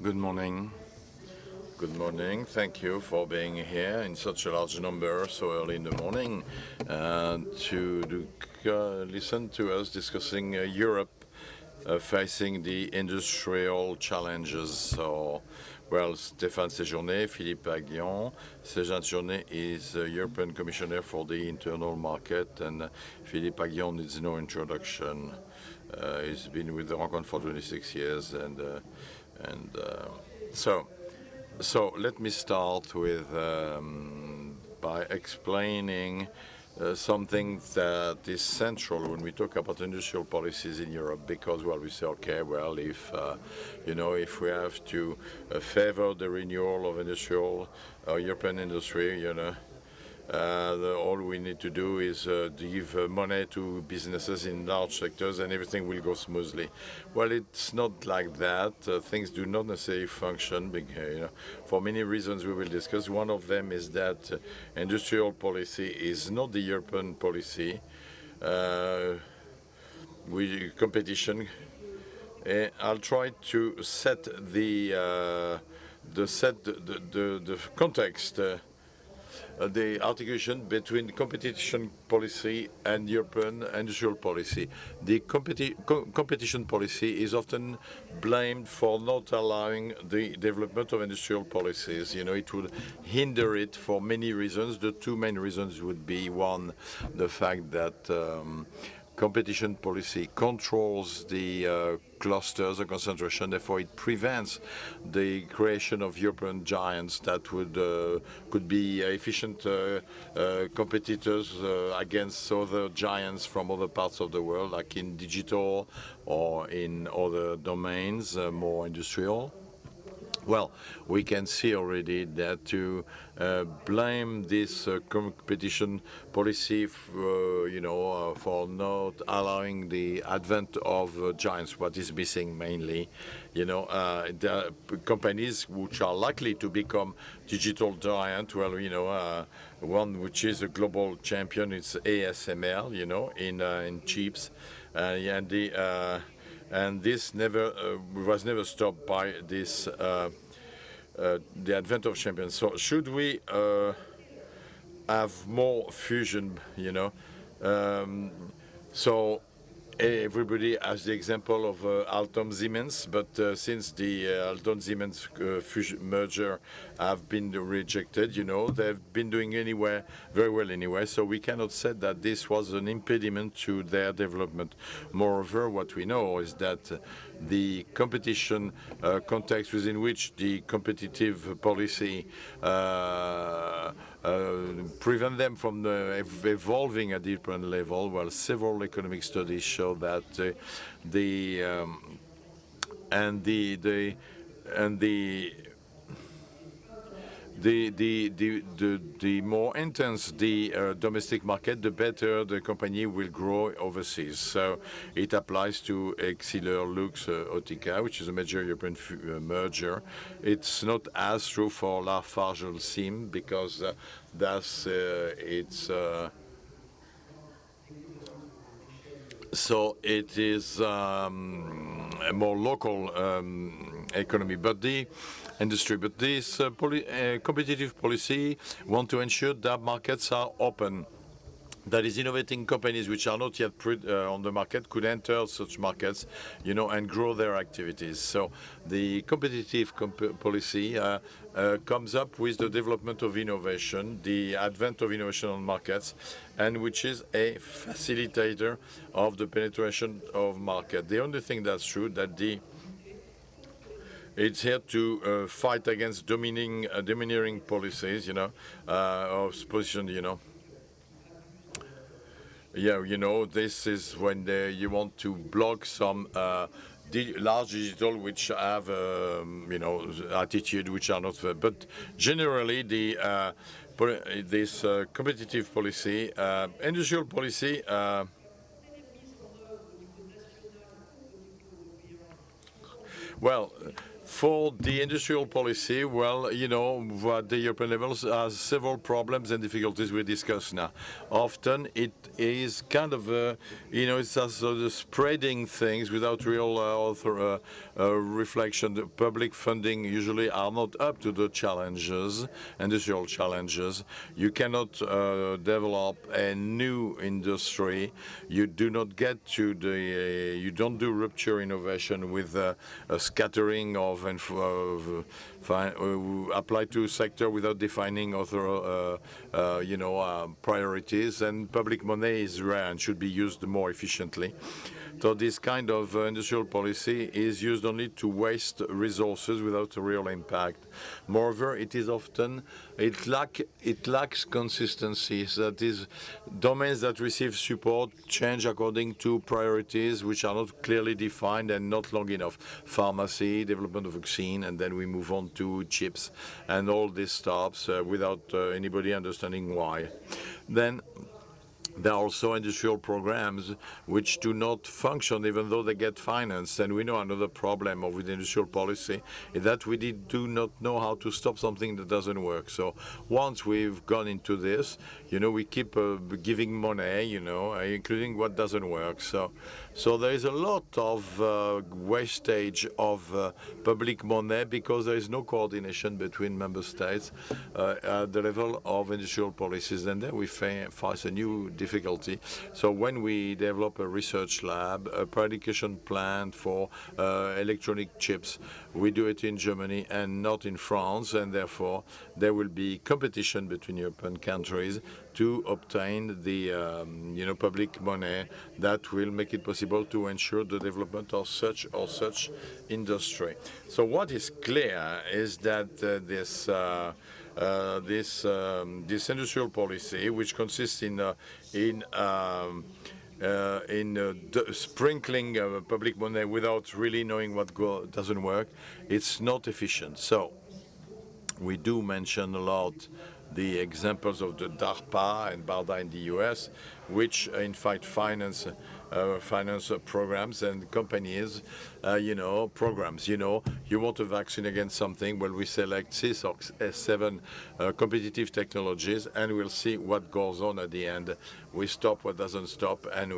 Good morning. Good morning. Thank you for being here in such a large number so early in the morning to listen to us discussing Europe facing the industrial challenges. So, well, Stéphane Séjourné, Philippe AGHION. Séjourné is European Commissioner for the Internal Market, and Philippe AGHION needs no introduction. He's been with the Rencontre for 26 years, so let me start with by explaining something that is central when we talk about industrial policies in Europe, because, well, we say, okay, well, if if we have to favor the renewal of industrial European industry, all we need to do is give money to businesses in large sectors and everything will go smoothly. Well, it's not like that. Things do not necessarily function for many reasons we will discuss. One of them is that industrial policy is not the European policy. Competition. I'll try to set the context. The articulation between competition policy and European industrial policy. The competition policy is often blamed for not allowing the development of industrial policies. It would hinder it for many reasons. The two main reasons would be, one, the fact that competition policy controls the clusters of concentration, therefore it prevents the creation of European giants that could be efficient competitors against other giants from other parts of the world, like in digital or in other domains, more industrial. Well, we can see already that to blame this competition policy, for not allowing the advent of giants, what is missing mainly, the companies which are likely to become digital giant. Well, one which is a global champion, it's ASML, in chips, and this was never stopped by this the advent of champions. So should we have more fusion? So everybody has the example of Alstom Siemens, but since the Alstom Siemens merger have been rejected, they've been doing very well anyway. So we cannot say that this was an impediment to their development. Moreover, what we know is that the competition context within which the competitive policy prevent them from evolving at different level. Well, several economic studies show that the more intense the domestic market, the better the company will grow overseas. So it applies to Exceler Lux Otica, which is a major European merger. It's not as true for LafargeHolcim because so it is a more local economy, but the industry. But this competitive policy want to ensure that markets are open. That is, innovating companies which are not yet on the market could enter such markets, and grow their activities. So the competitive policy comes up with the development of innovation, the advent of innovation on markets, and which is a facilitator of the penetration of market. The only thing that's true that it's here to fight against domineering policies, of position, this is when you want to block some large digital which have, attitude which are not fair. But generally, this competitive policy, industrial policy, well, For the industrial policy, well, you know, at the European levels has several problems and difficulties we discuss now. Often it is kind of, you know, it's just spreading things without real reflection. The public funding usually are not up to the challenges, industrial challenges. You cannot develop a new industry. You do not get to the, you don't do rupture innovation with a scattering of apply to sector without defining other, priorities. And public money is rare and should be used more efficiently. So this kind of industrial policy is used only to waste resources without a real impact. Moreover, it is often, it lacks consistency. That is, domains that receive support change according to priorities which are not clearly defined and not long enough. Pharmacy, development of vaccine, and then we move on to chips. And all this stops without anybody understanding why. Then there are also industrial programs which do not function even though they get financed. And we know another problem with industrial policy is that we do not know how to stop something that doesn't work. So once we've gone into this, you know, we keep giving money, you know, including what doesn't work. So there is a lot of wastage of public money because there is no coordination between member states at the level of industrial policies. And then we face a new difficulty. So when we develop a research lab, a predication plan for electronic chips, we do it in Germany and not in France, and therefore there will be competition between European countries to obtain the public money that will make it possible to ensure the development of such or such industry. So what is clear is that this industrial policy, which consists in sprinkling public money without really knowing what doesn't work, it's not efficient. So we do mention a lot the examples of the DARPA and BARDA in the US, which in fact finance programs and companies, programs. You know, you want a vaccine against something, well, we select 6 or 7 competitive technologies, and we'll see what goes on at the end. We stop what doesn't stop, and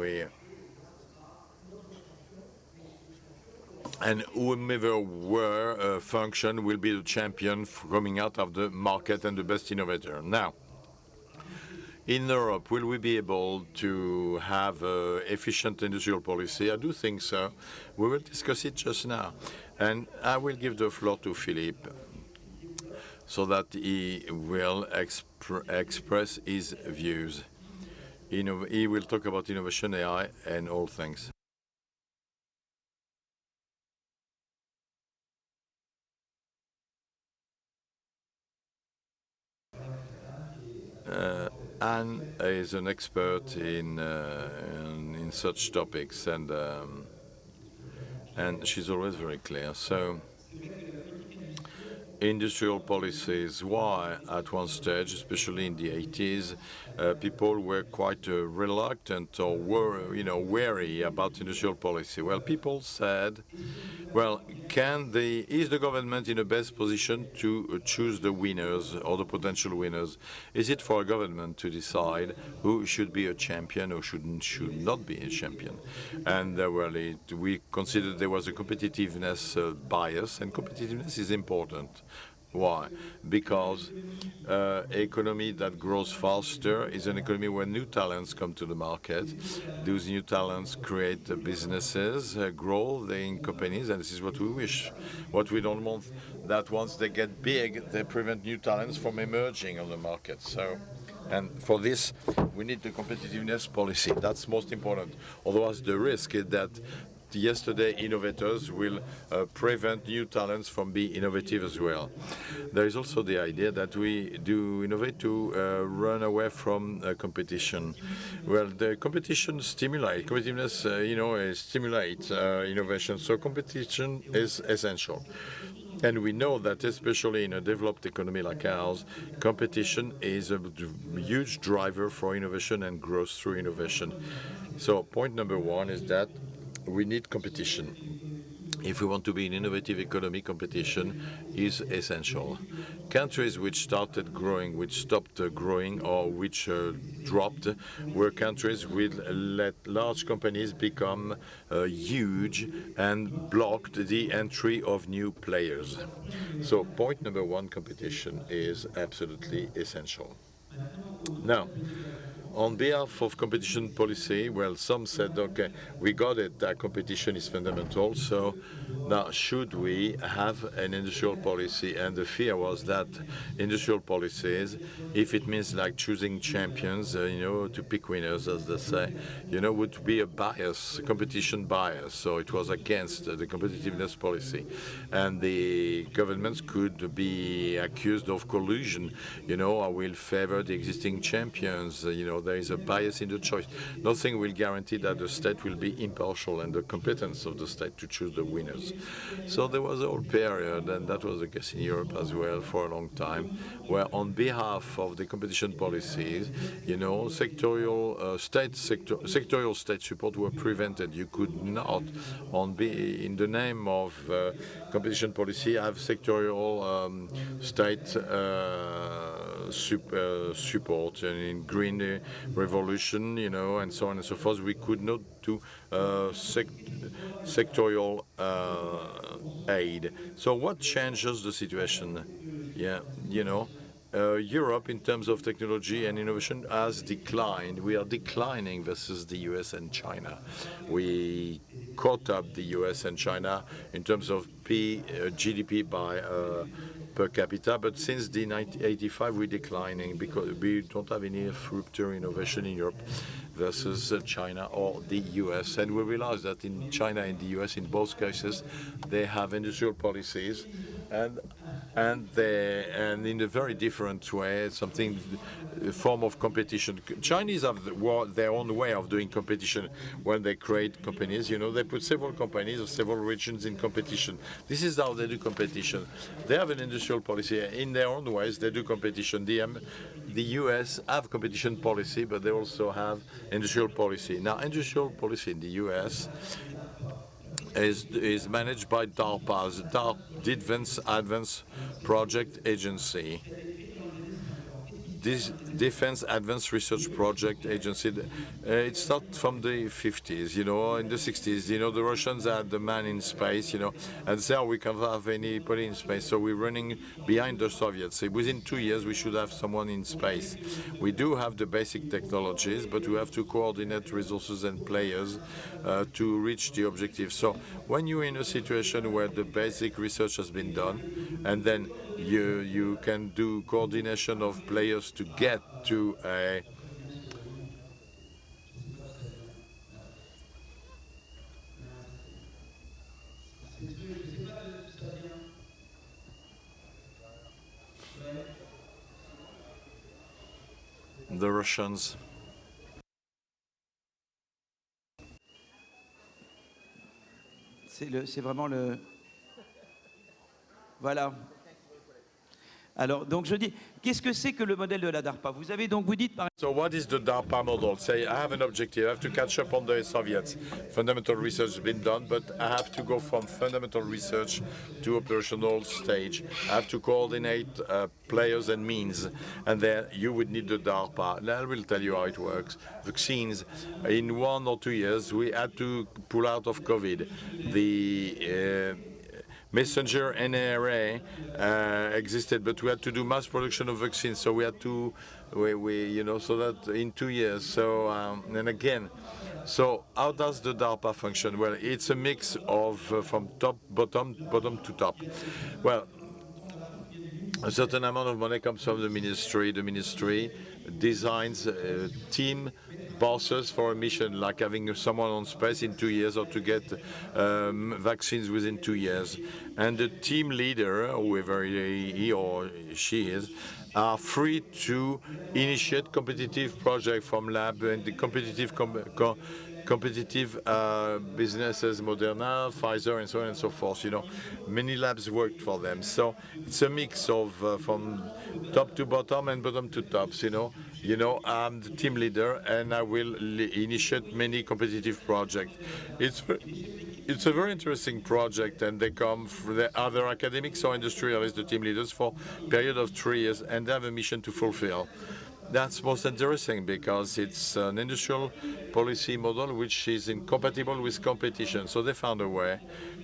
whomever were function will be the champion coming out of the market and the best innovator. Now, in Europe, will we be able to have efficient industrial policy? I do think so. We will discuss it just now. And I will give the floor to Philippe so that he will express his views. He will talk about innovation, AI, and all things. Anne is an expert in such topics, and she's always very clear. So, industrial policies. Why, at one stage, especially in the 80s, people were quite reluctant or were, wary about industrial policy? Well, people said, well, is the government in the best position to choose the winners or the potential winners? Is it for a government to decide who should be a champion or should not be a champion? And we considered there was a competitiveness bias, and competitiveness is important. Why? Because economy that grows faster is an economy where new talents come to the market. Those new talents create businesses, grow in companies, and this is what we wish. What we don't want, that once they get big, they prevent new talents from emerging on the market. So, and for this, we need the competitiveness policy. That's most important. Otherwise, the risk is that yesterday innovators will prevent new talents from being innovative as well. There is also the idea that we do innovate to run away from competition. Well, the competition competitiveness, stimulates innovation. So competition is essential. And we know that especially in a developed economy like ours, competition is a huge driver for innovation and growth through innovation. So point number one is that we need competition. if we want to be in innovative economy, competition is essential. Countries which started growing, which stopped growing, or which dropped, were countries which let large companies become huge and blocked the entry of new players. So point number one, competition is absolutely essential. Now, on behalf of competition policy, well, some said, okay, we got it, that competition is fundamental, so now should we have an industrial policy? And the fear was that industrial policies, if it means like choosing champions, to pick winners, as they say, would be a bias, competition bias. So it was against the competitiveness policy. And the governments could be accused of collusion. I will favor the existing champions. There is a bias in the choice. Nothing will guarantee that the state will be impartial and the competence of the state to choose the winners. So there was a whole period, and that was the case in Europe as well for a long time, where on behalf of the competition policies, sectorial state support were prevented. You could not, in the name of competition policy, have sectorial state support, and in green revolution, and so on and so forth. We could not do sectorial aid. So what changes the situation? Yeah, Europe, in terms of technology and innovation, has declined. We are declining versus the US and China. We caught up the US and China in terms of GDP by per capita, but since the 1985 we're declining because we don't have any rupture innovation in Europe versus China or the US. And we realize that in China and the US, in both cases, they have industrial policies and in a very different way, a form of competition. Chinese have their own way of doing competition when they create companies. They put several companies of several regions in competition. This is how they do competition. They have an industrial policy. In their own ways, they do competition. The US have competition policy, but they also have industrial policy. Now, industrial policy in the US is managed by DARPA, the Advanced Project Agency. This Defense Advanced Research Project Agency, it started from the 50s, in the 60s, the Russians had the man in space, and so we can't have anybody in space. So we're running behind the Soviets. Within 2 years, we should have someone in space. We do have the basic technologies, but we have to coordinate resources and players to reach the objective. So when you're in a situation where the basic research has been done, and then you can do coordination of players to get to the Russians. C'est vraiment le... Voilà. Alors, donc je dis, qu'est-ce que c'est que le modèle de la DARPA? Vous dites par So what is the DARPA model? Say, I have an objective, I have to catch up on the Soviets. Fundamental research has been done, but I have to go from fundamental research to operational stage. I have to coordinate players and means, and then you would need the DARPA. And I will tell you how it works. Vaccines, in 1 or 2 years, we had to pull out of COVID. The messenger NRA existed, but we had to do mass production of vaccines. So we had to, so that in 2 years. So and again, so how does the DARPA function? Well, it's a mix of from bottom to top. Well, a certain amount of money comes from the ministry. The ministry designs team bosses for a mission, like having someone on space in 2 years or to get vaccines within 2 years. And the team leader, whoever he or she is, are free to initiate competitive projects from lab and the competitive businesses, Moderna, Pfizer, and so on and so forth. Many labs worked for them. So it's a mix of from top to bottom and bottom to tops. I'm the team leader, and I will initiate many competitive projects. it's a very interesting project, and they come from the other academics or industrialists, the team leaders, for a period of 3 years, and they have a mission to fulfill. That's most interesting because it's an industrial policy model which is incompatible with competition. So they found a way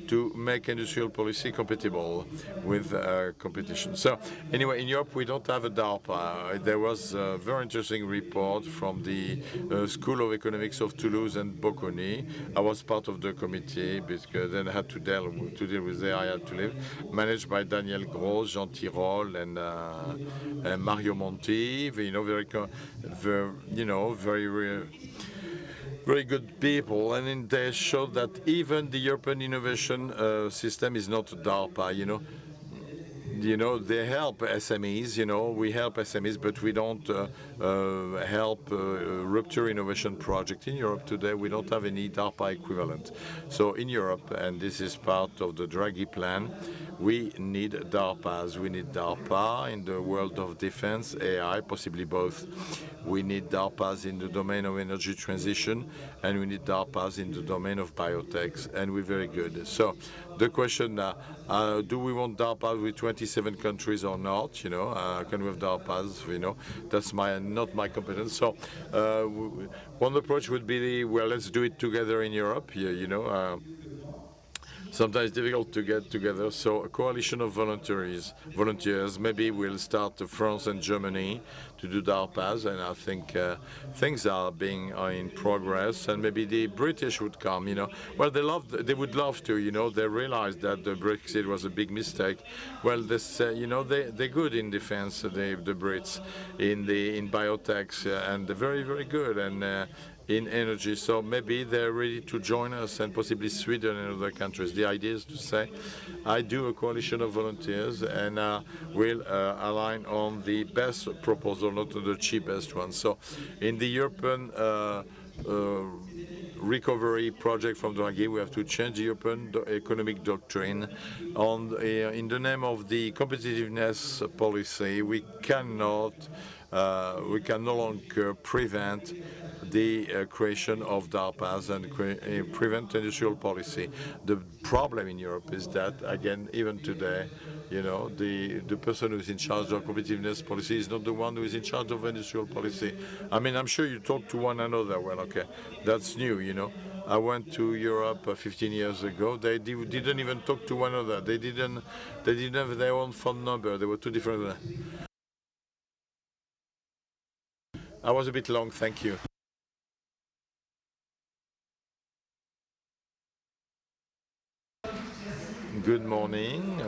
to make industrial policy compatible with competition. So anyway, in Europe we don't have a DARPA. There was a very interesting report from the School of Economics of Toulouse and Bocconi. I was part of the committee because then I had to deal with the I had to live, managed by Daniel Gros, Jean Tirole, and Mario Monti. Very good people, and they showed that even the European innovation system is not DARPA. They help SMEs. We help SMEs, but we don't help rupture innovation project. In Europe today, we don't have any DARPA equivalent. So in Europe, and this is part of the Draghi plan, we need DARPAs. We need DARPA in the world of defense, AI, possibly both. We need DARPAs in the domain of energy transition, and we need DARPAs in the domain of biotech, and we're very good. So the question, do we want DARPAs with 27 countries or not? Can we have DARPAs? That's not my competence. So one approach would be, well, let's do it together in Europe. Sometimes difficult to get together. So a coalition of volunteers. Maybe we'll start France and Germany to do DARPAs, and I think things are in progress. And maybe the British would come. Well, they would love to. They realized that the Brexit was a big mistake. Well, they're good in defense. The Brits in biotech, and they're very, very good. And in energy, so maybe they're ready to join us, and possibly Sweden and other countries. The idea is to say, I do a coalition of volunteers, and we'll align on the best proposal, not the cheapest one. So in the European recovery project from Draghi, we have to change the European economic doctrine. In the name of the competitiveness policy, we can no longer prevent the creation of DARPAs and prevent industrial policy. The problem in Europe is that, again, even today, the person who is in charge of competitiveness policy is not the one who is in charge of industrial policy. I mean, I'm sure you talk to one another. Well, okay, that's new. I went to Europe 15 years ago. They didn't even talk to one another. They didn't have their own phone number. They were two different. I was a bit long. Thank you. Good morning.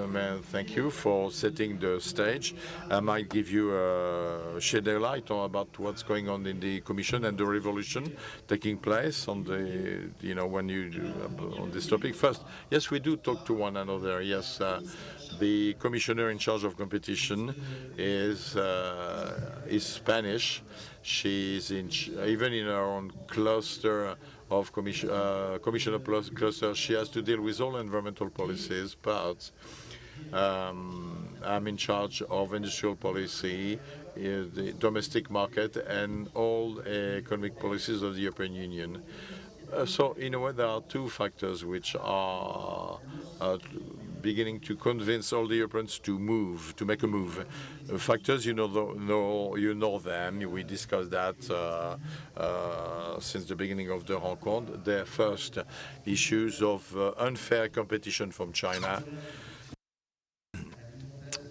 Thank you for setting the stage. I might give you shed a light about what's going on in the Commission and the revolution taking place on on this topic. First, yes, we do talk to one another. Yes, the commissioner in charge of competition is Spanish. She's even in her own cluster of commissioner plus cluster, she has to deal with all environmental policies, but I'm in charge of industrial policy, the domestic market, and all economic policies of the European Union. So in a way, there are two factors which are beginning to convince all the Europeans to make a move. Factors, you know them. We discussed that since the beginning of the rencontre. The first, issues of unfair competition from China.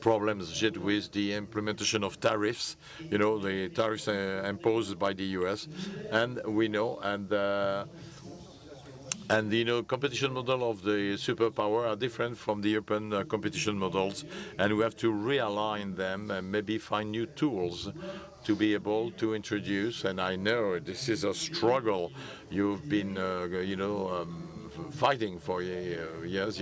Problems with the implementation of tariffs, the tariffs imposed by the US, and we know, and the competition model of the superpower are different from the European competition models, and we have to realign them and maybe find new tools to be able to introduce. And I know this is a struggle you've been, fighting for years.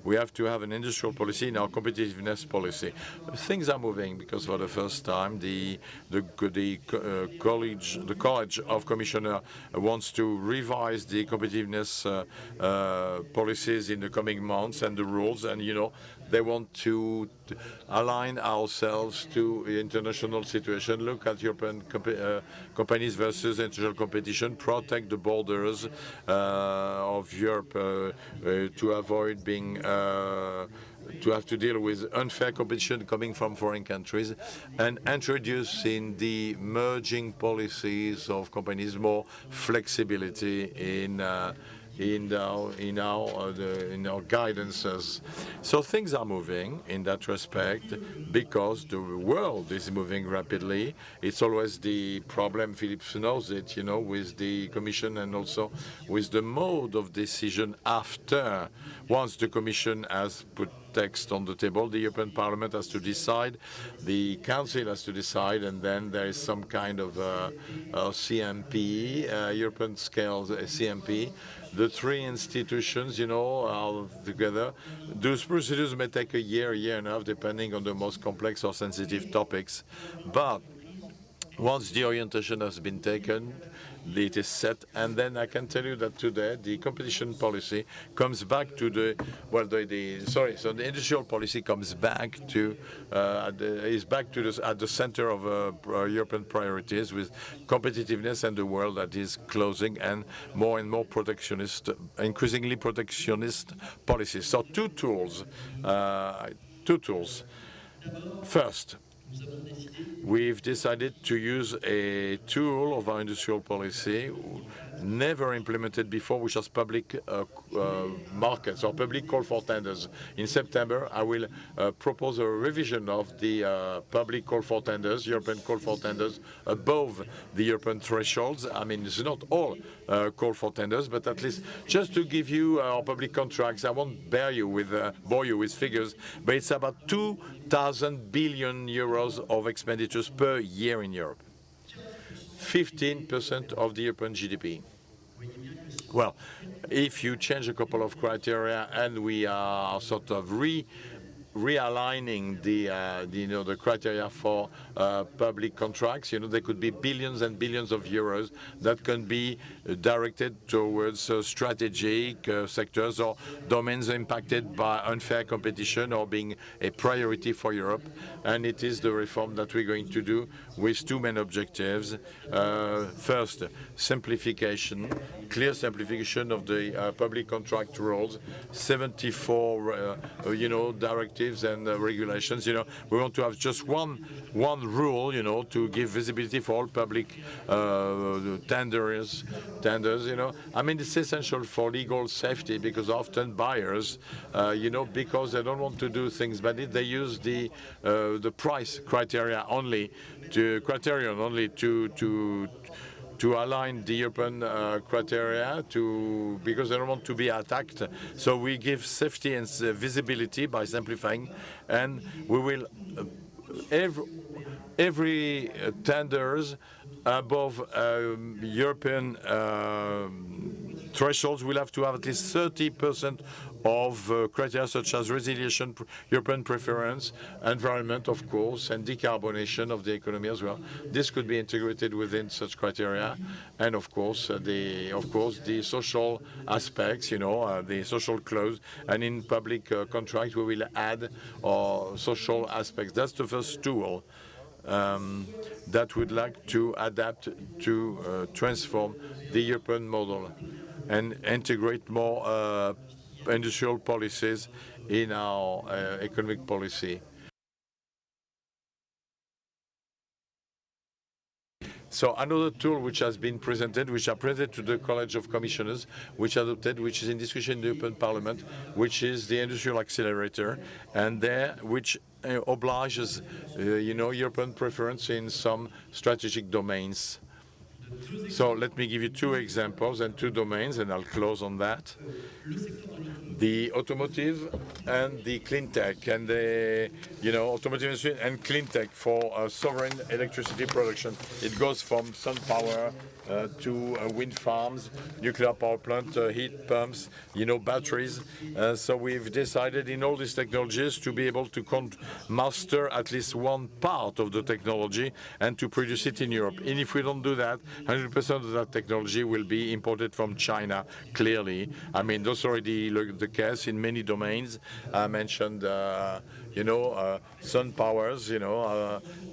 We have to have an industrial policy in our competitiveness policy. Things are moving because for the first time, the College of Commissioners wants to revise the competitiveness policies in the coming months and the rules. And They want to align ourselves to the international situation, look at European companies versus international competition, protect the borders of Europe to avoid being to have to deal with unfair competition coming from foreign countries, and introducing the merging policies of companies, more flexibility in our guidances. So things are moving in that respect because the world is moving rapidly. It's always the problem, Philippe knows it, with the Commission and also with the mode of decision after. Once the Commission has put text on the table, the European Parliament has to decide, the Council has to decide, and then there is some kind of CMP, European scale CMP. The three institutions, are together. Those procedures may take a year and a half, depending on the most complex or sensitive topics. But once the orientation has been taken, it is set, and then I can tell you that today the competition policy comes back to the industrial policy comes back to at the center of European priorities, with competitiveness and the world that is closing and more protectionist, increasingly protectionist policies. So two tools. First, we've decided to use a tool of our industrial policy never implemented before, which is public markets or public call for tenders. In September, I will propose a revision of the public call for tenders, European call for tenders, above the European thresholds. I mean, it's not all call for tenders, but at least just to give you our public contracts. I won't bore you with figures, but it's about 2,000 billion euros of expenditures per year in Europe. 15% of the European GDP. Well, if you change a couple of criteria and we are sort of realigning the criteria for public contracts, there could be billions and billions of euros that can be directed towards strategic sectors or domains impacted by unfair competition or being a priority for Europe. And it is the reform that we're going to do with two main objectives. First, simplification, clear simplification of the public contract rules, 74 directives and regulations. We want to have just one rule, to give visibility for all public tenders. I mean, it's essential for legal safety, because often buyers, because they don't want to do things, but they use the price criterion only to align the European criteria because they don't want to be attacked. So we give safety and visibility by simplifying, and we will every tenders above European thresholds will have to have at least 30% of criteria such as resilience, European preference, environment, of course, and decarbonation of the economy as well. This could be integrated within such criteria, and of course the social aspects, the social clause, and in public contract we will add social aspects. That's the first tool that would like to adapt to transform the European model and integrate more industrial policies in our economic policy. So another tool which has been presented, which are presented to the College of Commissioners, which is in discussion in the European Parliament, which is the industrial accelerator, and which obliges, European preference in some strategic domains. So let me give you two examples and two domains, and I'll close on that. The automotive and the clean tech, and the automotive industry and clean tech for sovereign electricity production. It goes from sun power to wind farms, nuclear power plant, heat pumps, batteries. So we've decided in all these technologies to be able to master at least one part of the technology and to produce it in Europe. And if we don't do that, 100% of that technology will be imported from China, clearly. I mean, those already the the case in many domains. I mentioned, sun powers,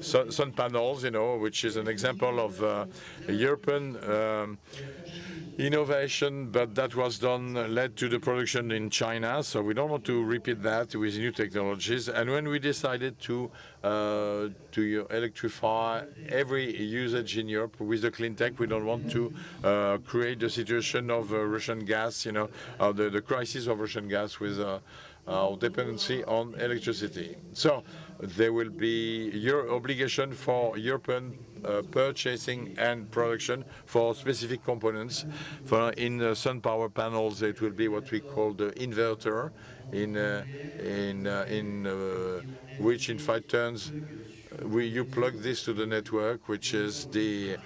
sun panels, which is an example of European innovation, but that was led to the production in China, so we don't want to repeat that with new technologies. And when we decided to electrify every usage in Europe with the clean tech, we don't want to create the situation of Russian gas, the crisis of Russian gas with our dependency on electricity. So there will be your obligation for European purchasing and production for specific components. In sun power panels, it will be what we call the inverter, which in fact turns. You plug this to the network, which is the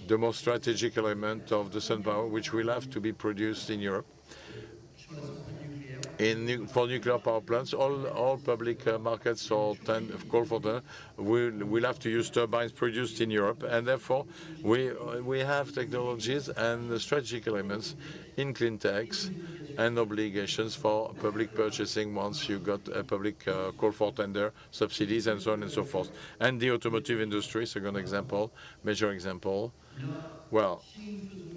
most strategic element of the sun power, which will have to be produced in Europe. For nuclear power plants, all public markets or call for them will have to use turbines produced in Europe, and therefore we have technologies and strategic elements in clean techs and obligations for public purchasing once you got a public call for tender, subsidies, and so on and so forth. And the automotive industry, second example, major example. Well,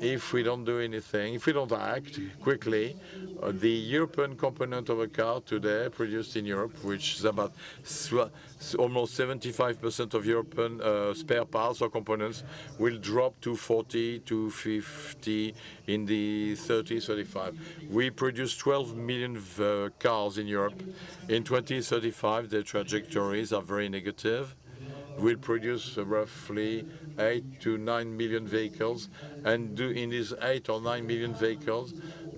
if we don't do anything, if we don't act quickly, the European component of a car today produced in Europe, which is about almost 75% of European spare parts or components, will drop to 40 to 50 in the 30-35. We produce 12 million cars in Europe. In 2035, the trajectories are very negative. We'll produce roughly 8 to 9 million vehicles, and in these 8 or 9 million vehicles,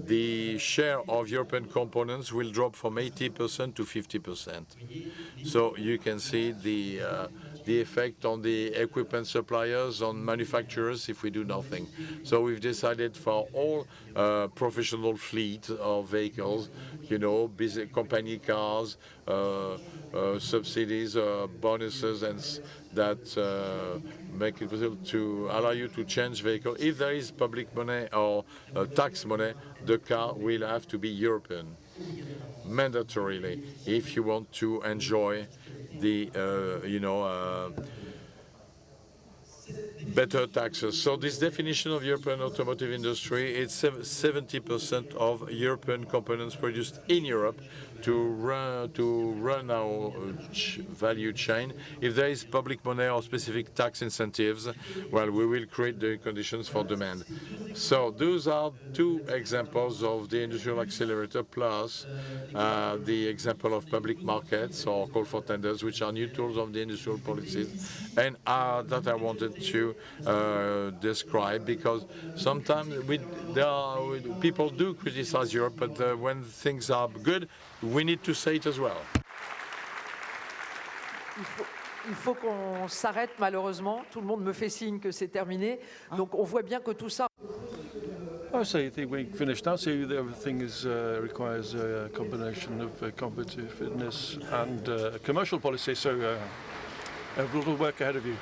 the share of European components will drop from 80% to 50%. So you can see the effect on the equipment suppliers, on manufacturers, if we do nothing. So we've decided for all professional fleet of vehicles, busy company cars, subsidies, bonuses, and that make it possible to allow you to change vehicle. If there is public money or tax money, the car will have to be European, mandatorily, if you want to enjoy the better taxes. So this definition of European automotive industry, it's 70% of European components produced in Europe to run our value chain. If there is public money or specific tax incentives, well, we will create the conditions for demand. So those are two examples of the industrial accelerator, plus the example of public markets or call for tenders, which are new tools of the industrial policies, and that I wanted to describe, because sometimes people do criticize Europe, but when things are good, we need to say it as well. Il faut qu'on s'arrête, malheureusement. Tout le monde me fait signe que c'est terminé. Donc on voit bien que tout ça... I think we finished now. So everything requires a combination of competitiveness and commercial policy. So a lot of work ahead of you.